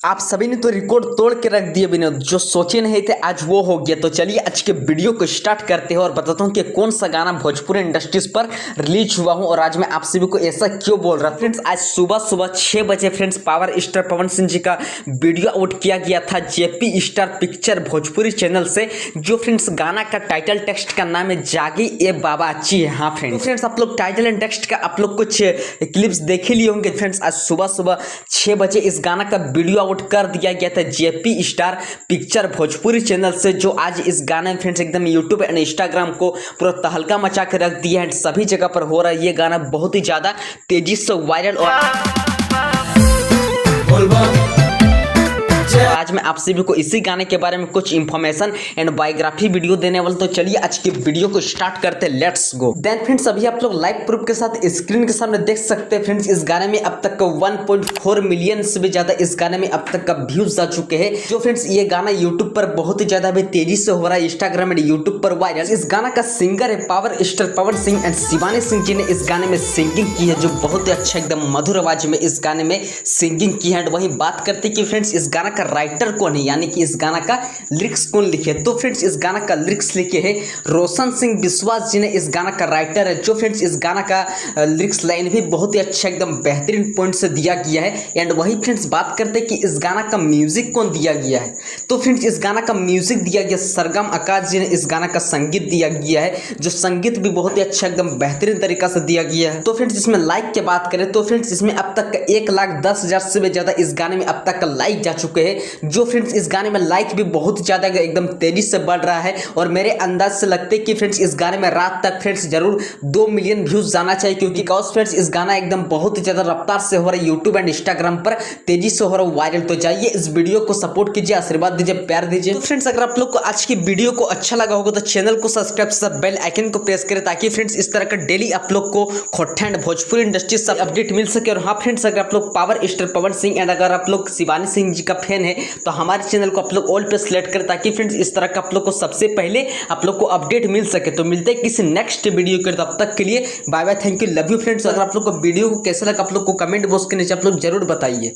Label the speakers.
Speaker 1: आप सभी ने तो रिकॉर्ड तोड़ के रख दिए विनोद, जो सोचे नहीं थे आज वो हो गया। तो चलिए आज के वीडियो को स्टार्ट करते हैं और बताता हूँ कि कौन सा गाना भोजपुरी इंडस्ट्रीज पर रिलीज हुआ हूँ और आज मैं आप सभी को ऐसा क्यों बोल रहा हूँ। फ्रेंड्स आज सुबह 6 बजे friends power star Pawan Singh ji का वीडियो आउट किया गया था JP star picture Bhojpuri channel से। जो फ्रेंड्स गाना का टाइटल टेक्स्ट का नाम है जागी ए बाबाची। हाँ फ्रेंड्स आप लोग टाइटल एंड टेक्स्ट का आप लोग कुछ क्लिप्स देख ही लिए होंगे। फ्रेंड्स आज सुबह 6 बजे इस गाना का वीडियो कर दिया गया था JP star picture Bhojpuri channel से, जो आज इस गाने में फ्रेंड्स एकदम यूट्यूब एंड इंस्टाग्राम को पूरा तहलका मचा के रख दिया है। सभी जगह पर हो रहा है ये गाना बहुत ही ज्यादा तेजी से वायरल। और आज मैं आप सभी को इसी गाने के बारे में कुछ इंफॉर्मेशन एंड बायोग्राफी वीडियो देने वाला। तो चलिए आज के वीडियो को स्टार्ट करते हैं, लेट्स गो। देन फ्रेंड्स अभी आप लोग लाइव प्रूफ के साथ स्क्रीन के सामने देख सकते हैं। फ्रेंड्स इस गाने में अब तक का 1.4 मिलियन से भी ज्यादा इस गाने में अब तक का व्यूज आ चुके हैं। जो फ्रेंड्स ये गाना यूट्यूब पर बहुत ही ज्यादा भी तेजी से हो रहा है, इंस्टाग्राम एंड यूट्यूब पर वायरल। इस गाना का सिंगर है power star Pawan Singh and Shivani Singh ji ने इस गाने में सिंगिंग की है, जो बहुत ही अच्छा एकदम मधुर आवाज में इस गाने में सिंगिंग की है। वहीं बात करते कि फ्रेंड्स इस गाना का राइटर कौन है, यानी कि इस गाना का लिरिक्स कौन लिखे। तो फ्रेंड्स इस गाना का लिरिक्स लिखे हैं रोशन सिंह विश्वास जी ने, इस गाना का राइटर है। जो फ्रेंड्स इस गाना का लिरिक्स लाइन भी बहुत ही अच्छा एकदम बेहतरीन पॉइंट से दिया गया है। एंड वही फ्रेंड्स बात करते हैं कि इस गाना का म्यूजिक कौन दिया गया है। तो फ्रेंड्स इस गाना का म्यूजिक दिया गया सरगम आकाश जी ने, इस गाना का संगीत दिया गया है, जो संगीत भी बहुत ही अच्छा एकदम बेहतरीन तरीका से दिया गया है। तो फ्रेंड्स इसमें लाइक की बात करें तो फ्रेंड्स इसमें अब तक 1,10,000 से भी ज्यादा इस गाने में अब तक का लाइक जा चुके हैं। जो फ्रेंड्स इस गाने में लाइक भी बहुत ज्यादा एकदम तेजी से बढ़ रहा है और मेरे अंदाज से लगते हैं कि फ्रेंड्स इस गाने में रात तक फ्रेंड्स जरूर 2 मिलियन व्यूज जाना चाहिए, क्योंकि फ्रेंड्स इस गाना एकदम बहुत ही ज्यादा रफ्तार से हो रहा है, यूट्यूब एंड इंस्टाग्राम पर तेजी से हो रहा है वायरल। तो जाइए इस वीडियो को सपोर्ट कीजिए, आशीर्वाद दीजिए, प्यार दीजिए। तो फ्रेंड्स अगर आप लोग को आज की वीडियो को अच्छा लगा होगा तो चैनल को सब्सक्राइब से बेल आइकन को प्रेस करें, ताकि फ्रेंड्स इस तरह का डेली आप लोग को खोट्टा एंड भोजपुरी इंडस्ट्री से अपडेट मिल सके। और हाँ फ्रेंड्स अगर आप लोग power star Pawan Singh and अगर आप लोग शिवानी सिंह जी का फैन है तो हमारे चैनल को आप लोग ऑल पे सेलेक्ट करें, ताकि फ्रेंड्स इस तरह का आप लोग को सबसे पहले आप लोग को अपडेट मिल सके। तो मिलते हैं किसी नेक्स्ट वीडियो के, तब तक के लिए bye bye, thank you, love you friends. अगर आप लोग को वीडियो को कैसा लगा आप लोग को कमेंट बॉक्स के नीचे आप लोग जरूर बताइए।